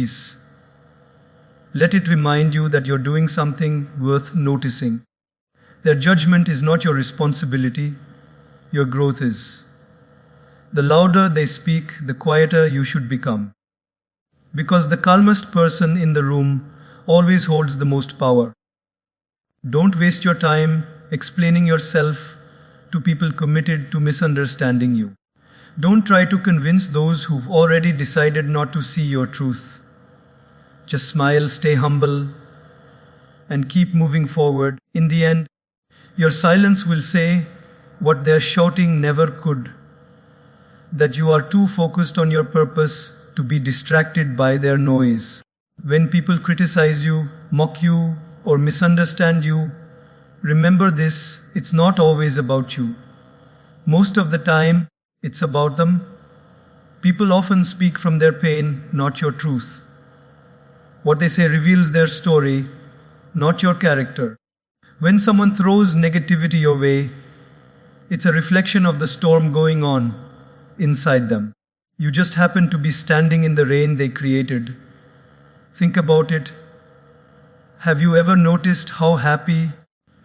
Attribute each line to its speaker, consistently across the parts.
Speaker 1: peace. Let it remind you that you're doing something worth noticing. Their judgment is not your responsibility, your growth is. The louder they speak, the quieter you should become. Because the calmest person in the room always holds the most power. Don't waste your time explaining yourself to people committed to misunderstanding you. Don't try to convince those who've already decided not to see your truth. Just smile, stay humble, and keep moving forward. In the end, your silence will say what their shouting never could, that you are too focused on your purpose to be distracted by their noise. When people criticize you, mock you, or misunderstand you, remember this: it's not always about you. Most of the time, it's about them. People often speak from their pain, not your truth. What they say reveals their story, not your character. When someone throws negativity your way, it's a reflection of the storm going on inside them. You just happen to be standing in the rain they created. Think about it. Have you ever noticed how happy,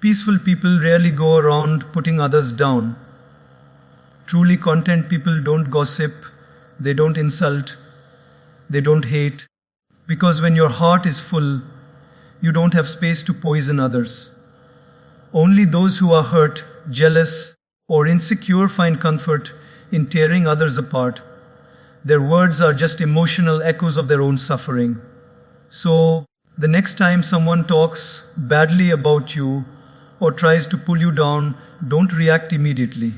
Speaker 1: peaceful people rarely go around putting others down? Truly content people don't gossip, they don't insult, they don't hate. Because when your heart is full, you don't have space to poison others. Only those who are hurt, jealous, or insecure find comfort in tearing others apart. Their words are just emotional echoes of their own suffering. So, the next time someone talks badly about you or tries to pull you down, don't react immediately.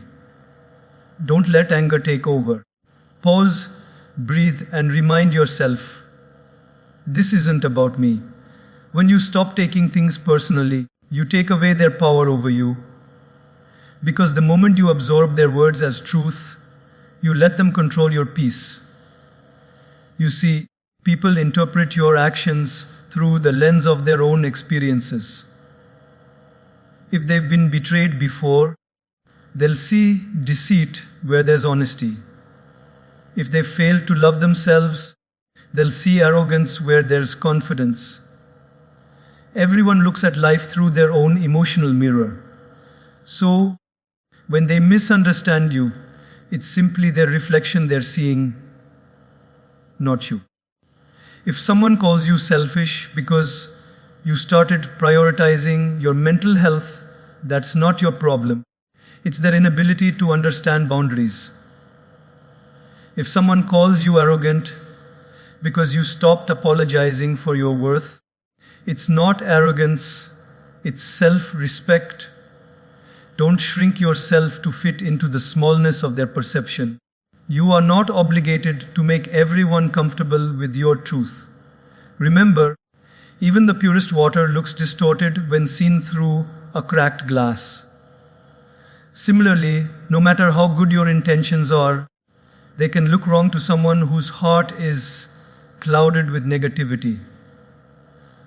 Speaker 1: Don't let anger take over. Pause, breathe, and remind yourself, this isn't about me. When you stop taking things personally, you take away their power over you. Because the moment you absorb their words as truth, you let them control your peace. You see, people interpret your actions through the lens of their own experiences. If they've been betrayed before, they'll see deceit where there's honesty. If they fail to love themselves, they'll see arrogance where there's confidence. Everyone looks at life through their own emotional mirror. So, when they misunderstand you, it's simply their reflection they're seeing, not you. If someone calls you selfish because you started prioritizing your mental health, that's not your problem. It's their inability to understand boundaries. If someone calls you arrogant because you stopped apologizing for your worth, it's not arrogance, it's self-respect. Don't shrink yourself to fit into the smallness of their perception. You are not obligated to make everyone comfortable with your truth. Remember, even the purest water looks distorted when seen through a cracked glass. Similarly, no matter how good your intentions are, they can look wrong to someone whose heart is clouded with negativity.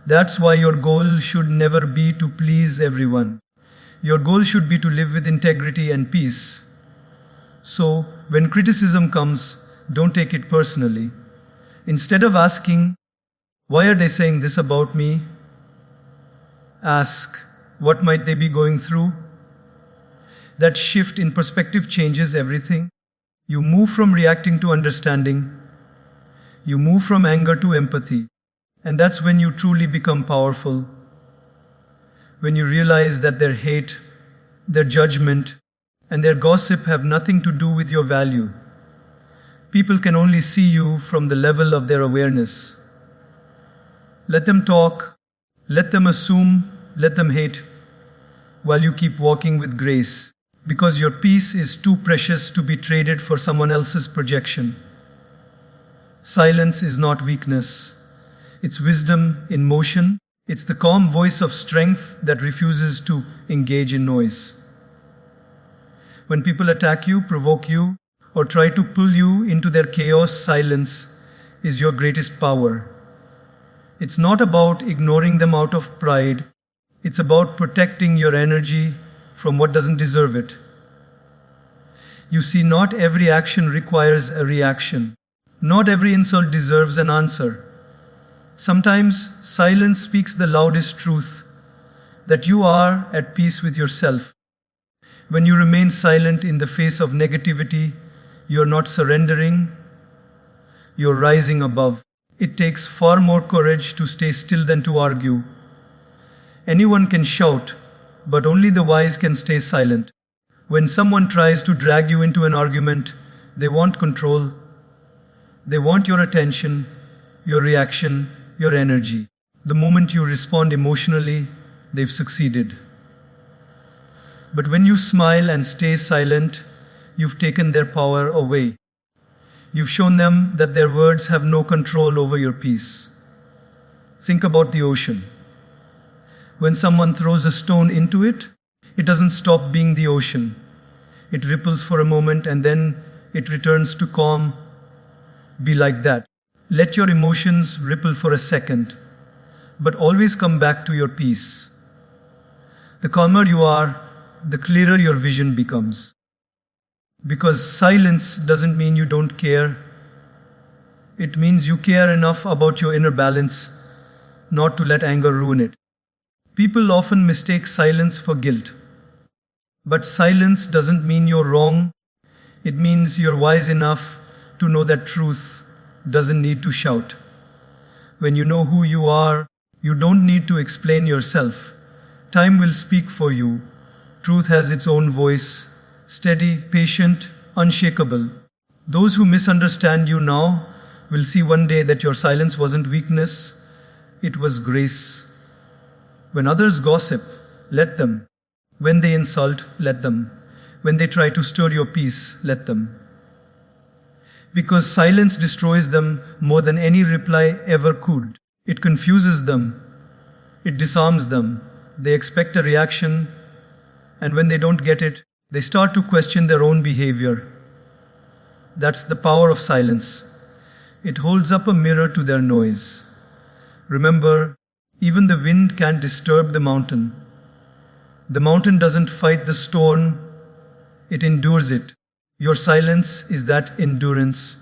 Speaker 1: That's why your goal should never be to please everyone. Your goal should be to live with integrity and peace. So, when criticism comes, don't take it personally. Instead of asking, why are they saying this about me? Ask, what might they be going through? That shift in perspective changes everything. You move from reacting to understanding. You move from anger to empathy. And that's when you truly become powerful. When you realize that their hate, their judgment, and their gossip have nothing to do with your value. People can only see you from the level of their awareness. Let them talk, let them assume, let them hate, while you keep walking with grace, because your peace is too precious to be traded for someone else's projection. Silence is not weakness. It's wisdom in motion. It's the calm voice of strength that refuses to engage in noise. When people attack you, provoke you, or try to pull you into their chaos, silence is your greatest power. It's not about ignoring them out of pride. It's about protecting your energy from what doesn't deserve it. You see, not every action requires a reaction. Not every insult deserves an answer. Sometimes silence speaks the loudest truth, that you are at peace with yourself. When you remain silent in the face of negativity, you're not surrendering, you're rising above. It takes far more courage to stay still than to argue. Anyone can shout, but only the wise can stay silent. When someone tries to drag you into an argument, they want control. They want your attention, your reaction, your energy. The moment you respond emotionally, they've succeeded. But when you smile and stay silent, you've taken their power away. You've shown them that their words have no control over your peace. Think about the ocean. When someone throws a stone into it, it doesn't stop being the ocean. It ripples for a moment and then it returns to calm. Be like that. Let your emotions ripple for a second, but always come back to your peace. The calmer you are, the clearer your vision becomes. Because silence doesn't mean you don't care. It means you care enough about your inner balance not to let anger ruin it. People often mistake silence for guilt. But silence doesn't mean you're wrong. It means you're wise enough to know that truth doesn't need to shout. When you know who you are, you don't need to explain yourself. Time will speak for you. Truth has its own voice, steady, patient, unshakable. Those who misunderstand you now will see one day that your silence wasn't weakness, it was grace. When others gossip, let them. When they insult, let them. When they try to stir your peace, let them. Because silence destroys them more than any reply ever could. It confuses them. It disarms them. They expect a reaction, and when they don't get it, they start to question their own behavior. That's the power of silence. It holds up a mirror to their noise. Remember, even the wind can't disturb the mountain. The mountain doesn't fight the storm, it endures it. Your silence is that endurance,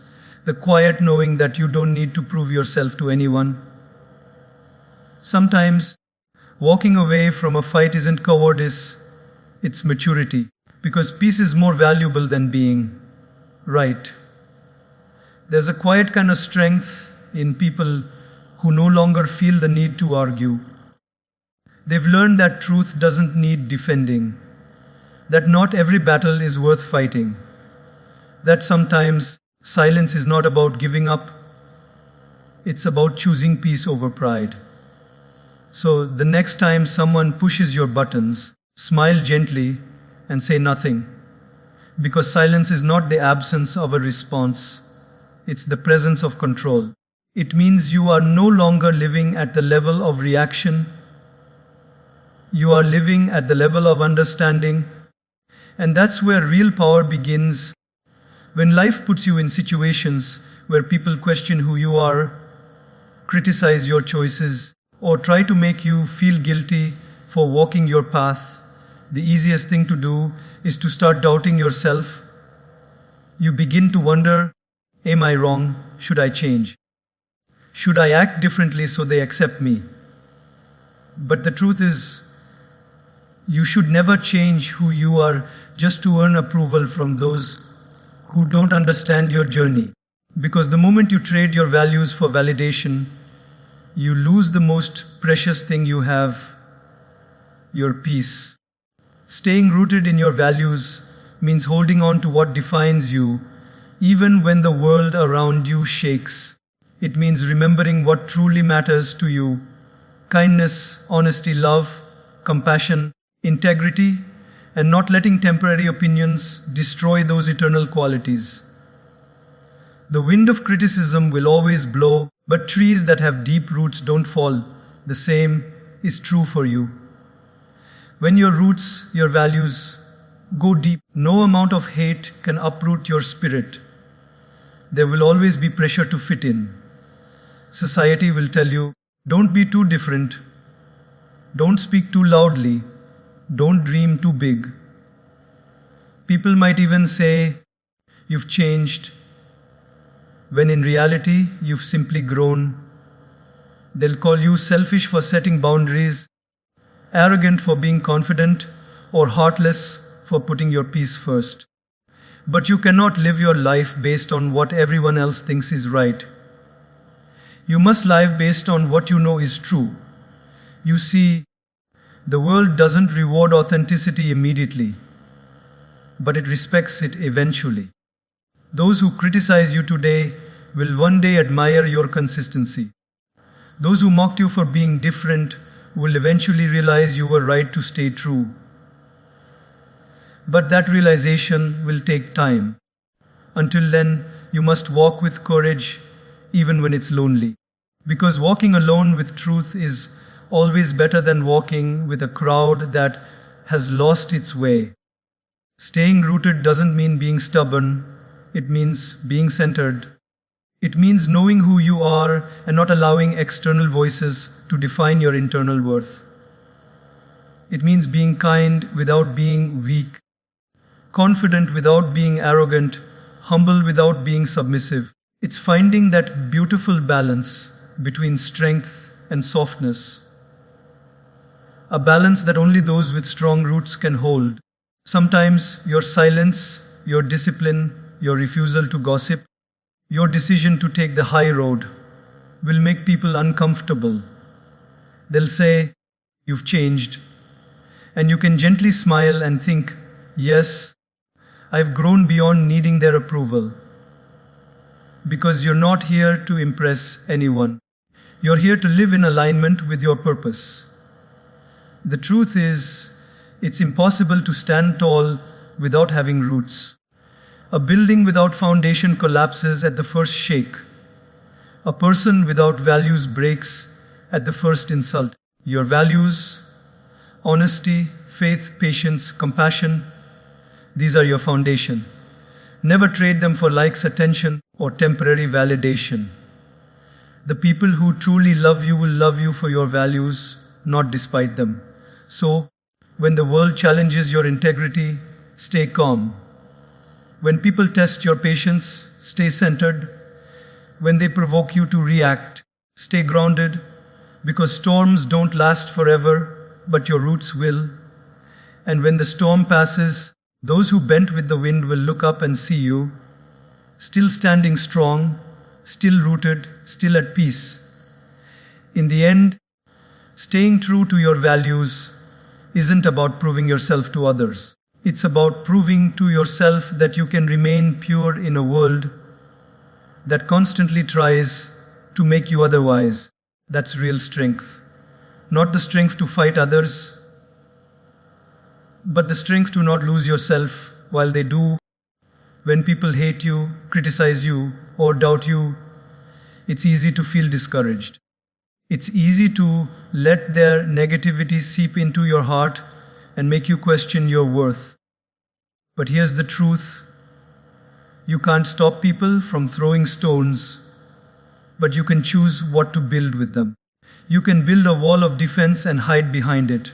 Speaker 1: the quiet knowing that you don't need to prove yourself to anyone. Sometimes, walking away from a fight isn't cowardice, it's maturity. Because peace is more valuable than being right. There's a quiet kind of strength in people who no longer feel the need to argue. They've learned that truth doesn't need defending, that not every battle is worth fighting, that sometimes silence is not about giving up, it's about choosing peace over pride. So the next time someone pushes your buttons, smile gently and say nothing, because silence is not the absence of a response, it's the presence of control. It means you are no longer living at the level of reaction, you are living at the level of understanding, and that's where real power begins. When life puts you in situations where people question who you are, criticize your choices, or try to make you feel guilty for walking your path, the easiest thing to do is to start doubting yourself. You begin to wonder, am I wrong? Should I change? Should I act differently so they accept me? But the truth is, you should never change who you are just to earn approval from those who don't understand your journey. Because the moment you trade your values for validation, you lose the most precious thing you have, your peace. Staying rooted in your values means holding on to what defines you, even when the world around you shakes. It means remembering what truly matters to you: kindness, honesty, love, compassion, integrity, and not letting temporary opinions destroy those eternal qualities. The wind of criticism will always blow, but trees that have deep roots don't fall. The same is true for you. When your roots, your values, go deep, no amount of hate can uproot your spirit. There will always be pressure to fit in. Society will tell you, don't be too different, don't speak too loudly, don't dream too big. People might even say, you've changed, when in reality, you've simply grown. They'll call you selfish for setting boundaries, arrogant for being confident, or heartless for putting your peace first. But you cannot live your life based on what everyone else thinks is right. You must live based on what you know is true. You see, the world doesn't reward authenticity immediately, but it respects it eventually. Those who criticize you today will one day admire your consistency. Those who mocked you for being different will eventually realize you were right to stay true. But that realization will take time. Until then, you must walk with courage even when it's lonely. Because walking alone with truth is always better than walking with a crowd that has lost its way. Staying rooted doesn't mean being stubborn, it means being centered. It means knowing who you are and not allowing external voices to define your internal worth. It means being kind without being weak, confident without being arrogant, humble without being submissive. It's finding that beautiful balance between strength and softness. A balance that only those with strong roots can hold. Sometimes your silence, your discipline, your refusal to gossip, your decision to take the high road will make people uncomfortable. They'll say, "You've changed." And you can gently smile and think, "Yes, I've grown beyond needing their approval." Because you're not here to impress anyone. You're here to live in alignment with your purpose. The truth is, it's impossible to stand tall without having roots. A building without foundation collapses at the first shake. A person without values breaks at the first insult. Your values, honesty, faith, patience, compassion, these are your foundation. Never trade them for likes, attention, or temporary validation. The people who truly love you will love you for your values, not despite them. So, when the world challenges your integrity, stay calm. When people test your patience, stay centered. When they provoke you to react, stay grounded. Because storms don't last forever, but your roots will. And when the storm passes, those who bent with the wind will look up and see you, still standing strong, still rooted, still at peace. In the end, staying true to your values isn't about proving yourself to others. It's about proving to yourself that you can remain pure in a world that constantly tries to make you otherwise. That's real strength. Not the strength to fight others, but the strength to not lose yourself while they do. When people hate you, criticize you, or doubt you, it's easy to feel discouraged. It's easy to let their negativity seep into your heart and make you question your worth. But here's the truth. You can't stop people from throwing stones, but you can choose what to build with them. You can build a wall of defense and hide behind it.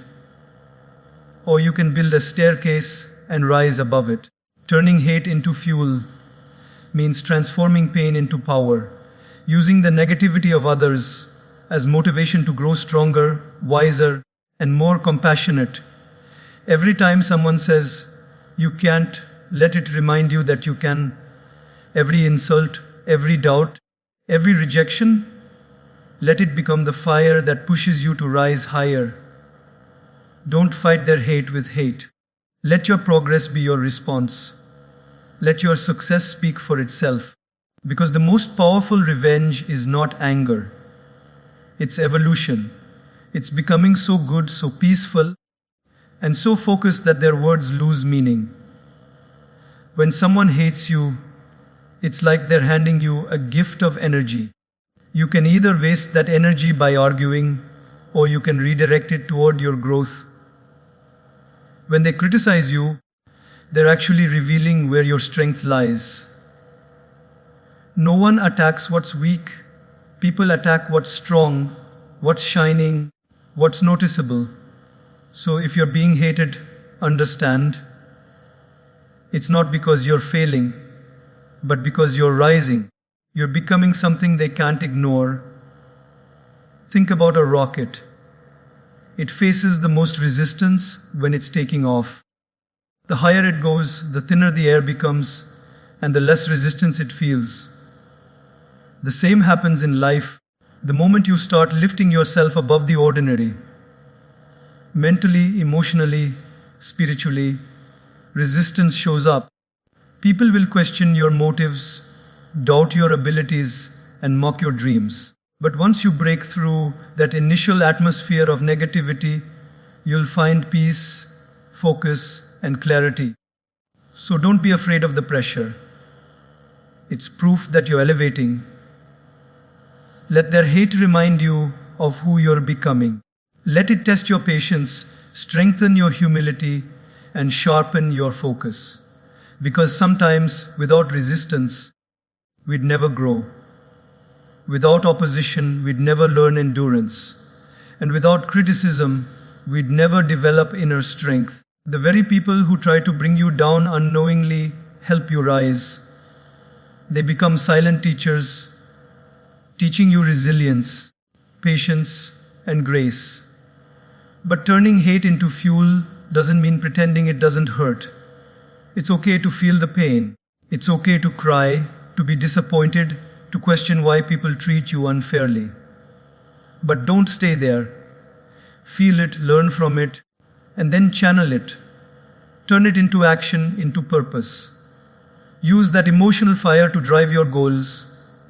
Speaker 1: Or you can build a staircase and rise above it. Turning hate into fuel means transforming pain into power, using the negativity of others as motivation to grow stronger, wiser, and more compassionate. Every time someone says, "You can't," let it remind you that you can. Every insult, every doubt, every rejection, let it become the fire that pushes you to rise higher. Don't fight their hate with hate. Let your progress be your response. Let your success speak for itself. Because the most powerful revenge is not anger. It's evolution. It's becoming so good, so peaceful, and so focused that their words lose meaning. When someone hates you, it's like they're handing you a gift of energy. You can either waste that energy by arguing, or you can redirect it toward your growth. When they criticize you, they're actually revealing where your strength lies. No one attacks what's weak. People attack what's strong, what's shining, what's noticeable. So if you're being hated, understand. It's not because you're failing, but because you're rising. You're becoming something they can't ignore. Think about a rocket. It faces the most resistance when it's taking off. The higher it goes, the thinner the air becomes, and the less resistance it feels. The same happens in life the moment you start lifting yourself above the ordinary. Mentally, emotionally, spiritually, resistance shows up. People will question your motives, doubt your abilities, and mock your dreams. But once you break through that initial atmosphere of negativity, you'll find peace, focus, and clarity. So don't be afraid of the pressure. It's proof that you're elevating. Let their hate remind you of who you're becoming. Let it test your patience, strengthen your humility, and sharpen your focus. Because sometimes, without resistance, we'd never grow. Without opposition, we'd never learn endurance. And without criticism, we'd never develop inner strength. The very people who try to bring you down unknowingly help you rise. They become silent teachers, teaching you resilience, patience, and grace. But turning hate into fuel doesn't mean pretending it doesn't hurt. It's okay to feel the pain. It's okay to cry, to be disappointed, to question why people treat you unfairly. But don't stay there. Feel it, learn from it, and then channel it. Turn it into action, into purpose. Use that emotional fire to drive your goals,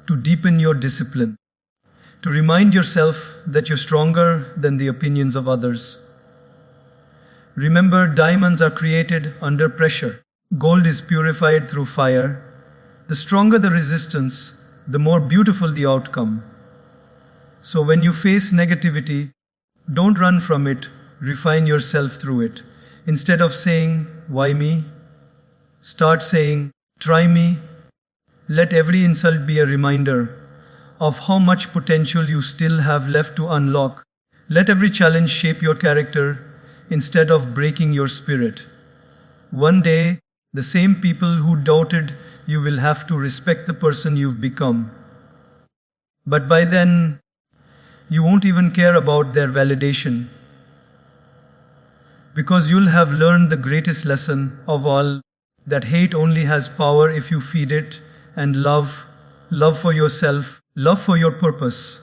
Speaker 1: to deepen your discipline, to remind yourself that you're stronger than the opinions of others. Remember, diamonds are created under pressure. Gold is purified through fire. The stronger the resistance, the more beautiful the outcome. So when you face negativity, don't run from it, refine yourself through it. Instead of saying, "Why me?" start saying, "Try me." Let every insult be a reminder of how much potential you still have left to unlock. Let every challenge shape your character instead of breaking your spirit. One day, the same people who doubted you will have to respect the person you've become. But by then, you won't even care about their validation. Because you'll have learned the greatest lesson of all, that hate only has power if you feed it, and love for yourself, love for your purpose,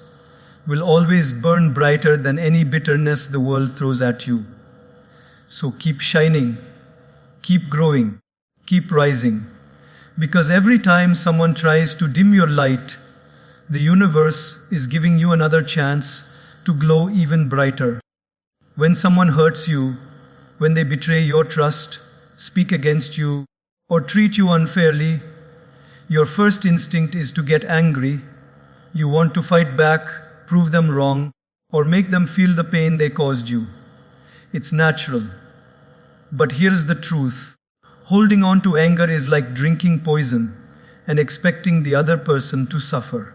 Speaker 1: will always burn brighter than any bitterness the world throws at you. So keep shining, keep growing, keep rising. Because every time someone tries to dim your light, the universe is giving you another chance to glow even brighter. When someone hurts you, when they betray your trust, speak against you, or treat you unfairly, your first instinct is to get angry. You want to fight back, prove them wrong, or make them feel the pain they caused you. It's natural. But here's the truth. Holding on to anger is like drinking poison and expecting the other person to suffer.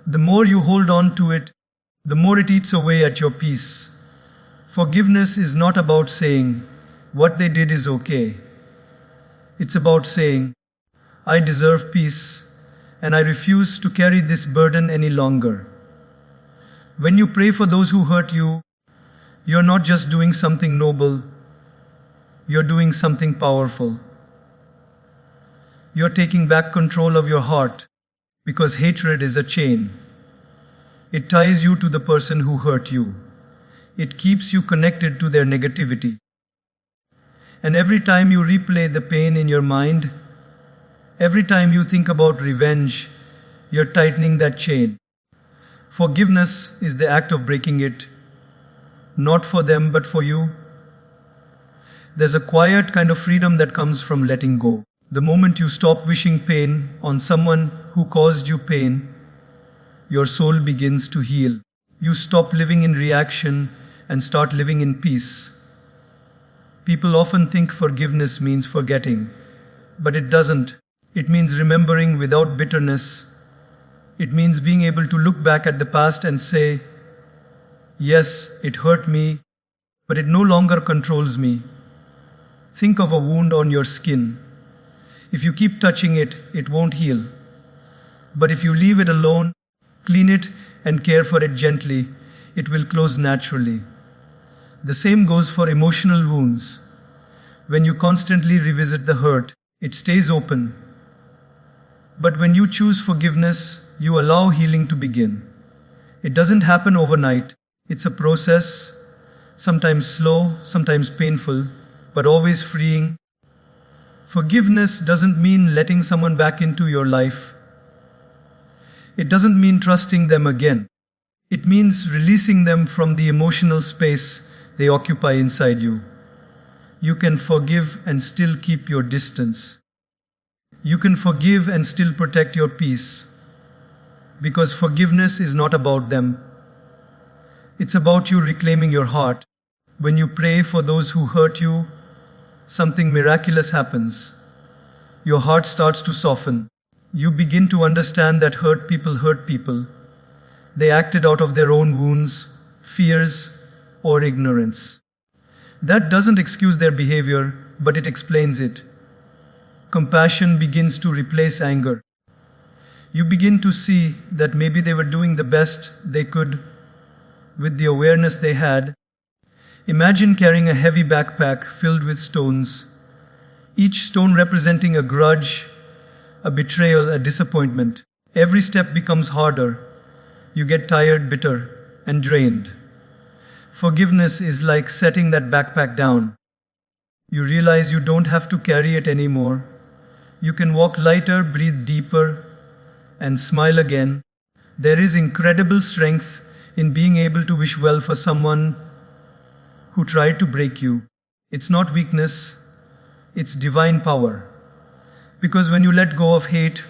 Speaker 1: The more you hold on to it, the more it eats away at your peace. Forgiveness is not about saying, "What they did is okay." It's about saying, "I deserve peace, and I refuse to carry this burden any longer." When you pray for those who hurt you, you're not just doing something noble, you're doing something powerful. You're taking back control of your heart, because hatred is a chain. It ties you to the person who hurt you. It keeps you connected to their negativity. And every time you replay the pain in your mind, every time you think about revenge, you're tightening that chain. Forgiveness is the act of breaking it, not for them but for you. There's a quiet kind of freedom that comes from letting go. The moment you stop wishing pain on someone who caused you pain, your soul begins to heal. You stop living in reaction and start living in peace. People often think forgiveness means forgetting, but it doesn't. It means remembering without bitterness. It means being able to look back at the past and say, "Yes, it hurt me, but it no longer controls me." Think of a wound on your skin. If you keep touching it, it won't heal. But if you leave it alone, clean it, and care for it gently, it will close naturally. The same goes for emotional wounds. When you constantly revisit the hurt, it stays open. But when you choose forgiveness, you allow healing to begin. It doesn't happen overnight. It's a process, sometimes slow, sometimes painful, but always freeing. Forgiveness doesn't mean letting someone back into your life. It doesn't mean trusting them again. It means releasing them from the emotional space they occupy inside you. You can forgive and still keep your distance. You can forgive and still protect your peace. Because forgiveness is not about them. It's about you reclaiming your heart. When you pray for those who hurt you, something miraculous happens. Your heart starts to soften. You begin to understand that hurt people. They acted out of their own wounds, fears, or ignorance. That doesn't excuse their behavior, but it explains it. Compassion begins to replace anger. You begin to see that maybe they were doing the best they could with the awareness they had. Imagine carrying a heavy backpack filled with stones, each stone representing a grudge, a betrayal, a disappointment. Every step becomes harder. You get tired, bitter, and drained. Forgiveness is like setting that backpack down. You realize you don't have to carry it anymore. You can walk lighter, breathe deeper, and smile again. There is incredible strength in being able to wish well for someone who tried to break you. It's not weakness, it's divine power. Because when you let go of hate,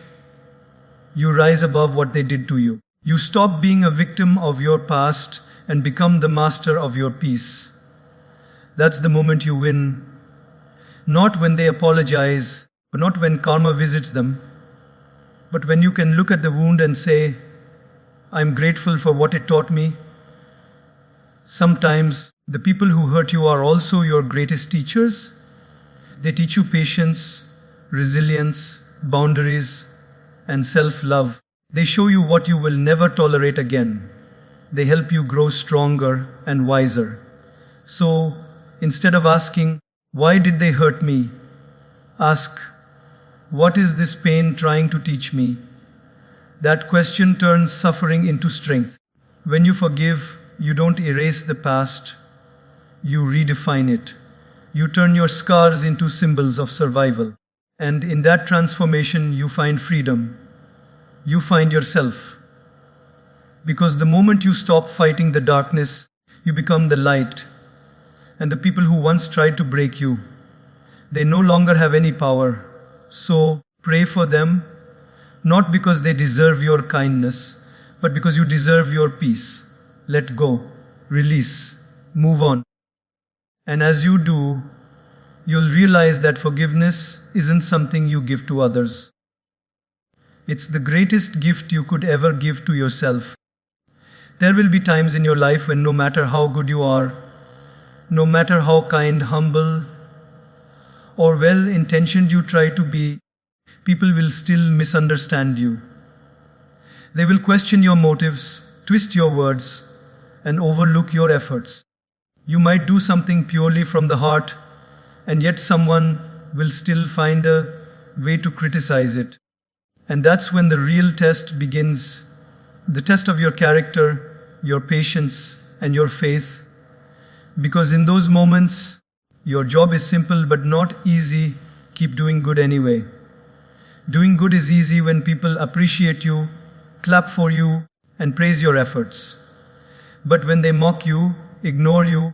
Speaker 1: you rise above what they did to you. You stop being a victim of your past and become the master of your peace. That's the moment you win. Not when they apologize, but not when karma visits them, but when you can look at the wound and say, I'm grateful for what it taught me. Sometimes the people who hurt you are also your greatest teachers. They teach you patience, resilience, boundaries, and self-love. They show you what you will never tolerate again. They help you grow stronger and wiser. So, instead of asking, why did they hurt me? Ask, what is this pain trying to teach me? That question turns suffering into strength. When you forgive, you don't erase the past, you redefine it. You turn your scars into symbols of survival. And in that transformation, you find freedom. You find yourself. Because the moment you stop fighting the darkness, you become the light. And the people who once tried to break you, they no longer have any power. So pray for them, not because they deserve your kindness, but because you deserve your peace. Let go, release, move on. And as you do, you'll realize that forgiveness isn't something you give to others. It's the greatest gift you could ever give to yourself. There will be times in your life when no matter how good you are, no matter how kind, humble, or well-intentioned you try to be, people will still misunderstand you. They will question your motives, twist your words, and overlook your efforts. You might do something purely from the heart, and yet someone will still find a way to criticize it. And that's when the real test begins, the test of your character, your patience, and your faith. Because in those moments, your job is simple but not easy. Keep doing good anyway. Doing good is easy when people appreciate you, clap for you, and praise your efforts. But when they mock you, ignore you,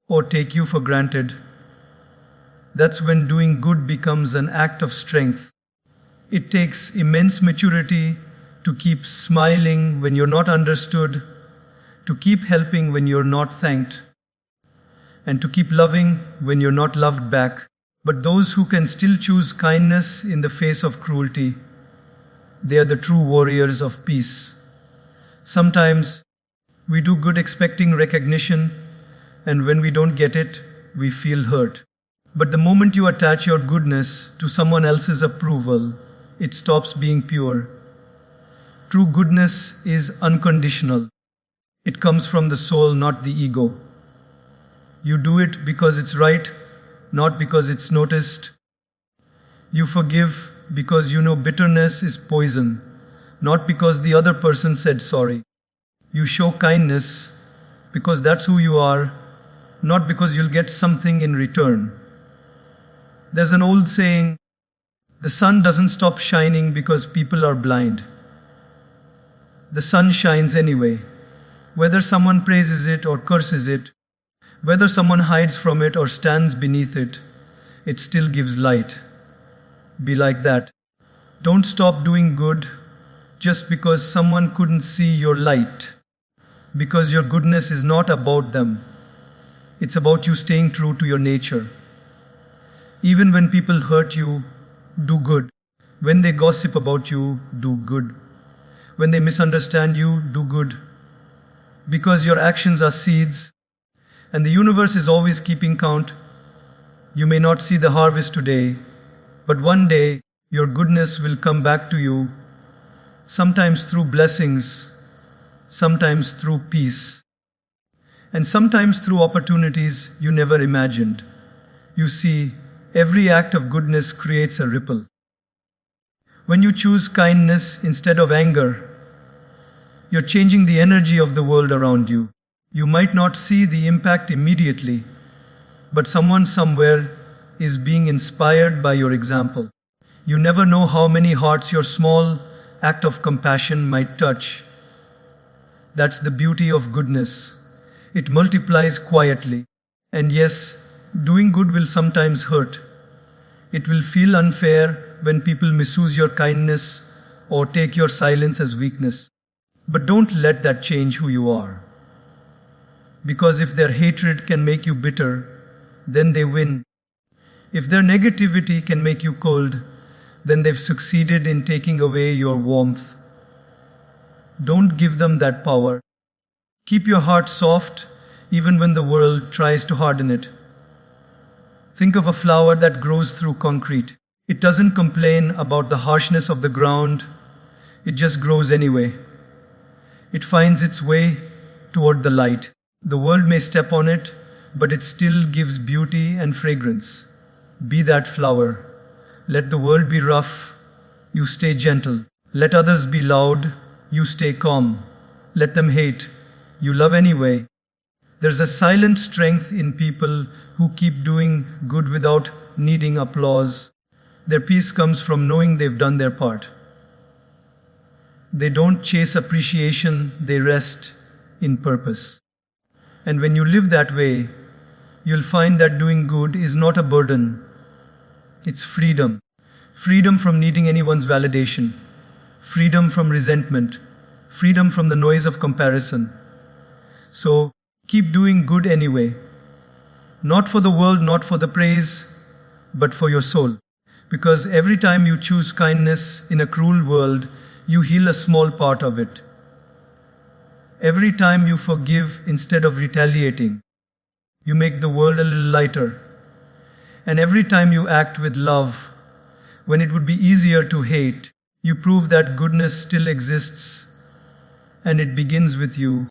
Speaker 1: or take you for granted, that's when doing good becomes an act of strength. It takes immense maturity to keep smiling when you're not understood, to keep helping when you're not thanked, and to keep loving when you're not loved back. But those who can still choose kindness in the face of cruelty, they are the true warriors of peace. Sometimes we do good expecting recognition, and when we don't get it, we feel hurt. But the moment you attach your goodness to someone else's approval, it stops being pure. True goodness is unconditional. It comes from the soul, not the ego. You do it because it's right, not because it's noticed. You forgive because you know bitterness is poison, not because the other person said sorry. You show kindness because that's who you are, not because you'll get something in return. There's an old saying, the sun doesn't stop shining because people are blind. The sun shines anyway. Whether someone praises it or curses it, whether someone hides from it or stands beneath it, it still gives light. Be like that. Don't stop doing good just because someone couldn't see your light. Because your goodness is not about them. It's about you staying true to your nature. Even when people hurt you, do good. When they gossip about you, do good. When they misunderstand you, do good. Because your actions are seeds, and the universe is always keeping count. You may not see the harvest today, but one day your goodness will come back to you, sometimes through blessings, sometimes through peace, and sometimes through opportunities you never imagined. You see, every act of goodness creates a ripple. When you choose kindness instead of anger, you're changing the energy of the world around you. You might not see the impact immediately, but someone somewhere is being inspired by your example. You never know how many hearts your small act of compassion might touch. That's the beauty of goodness. It multiplies quietly. And yes, doing good will sometimes hurt. It will feel unfair when people misuse your kindness or take your silence as weakness. But don't let that change who you are. Because if their hatred can make you bitter, then they win. If their negativity can make you cold, then they've succeeded in taking away your warmth. Don't give them that power. Keep your heart soft even when the world tries to harden it. Think of a flower that grows through concrete. It doesn't complain about the harshness of the ground. It just grows anyway. It finds its way toward the light. The world may step on it, but it still gives beauty and fragrance. Be that flower. Let the world be rough, you stay gentle. Let others be loud, you stay calm. Let them hate, you love anyway. There's a silent strength in people who keep doing good without needing applause. Their peace comes from knowing they've done their part. They don't chase appreciation, they rest in purpose. And when you live that way, you'll find that doing good is not a burden. It's freedom. Freedom from needing anyone's validation. Freedom from resentment. Freedom from the noise of comparison. So, keep doing good anyway. Not for the world, not for the praise, but for your soul. Because every time you choose kindness in a cruel world, you heal a small part of it. Every time you forgive instead of retaliating, you make the world a little lighter. And every time you act with love, when it would be easier to hate, you prove that goodness still exists, and it begins with you.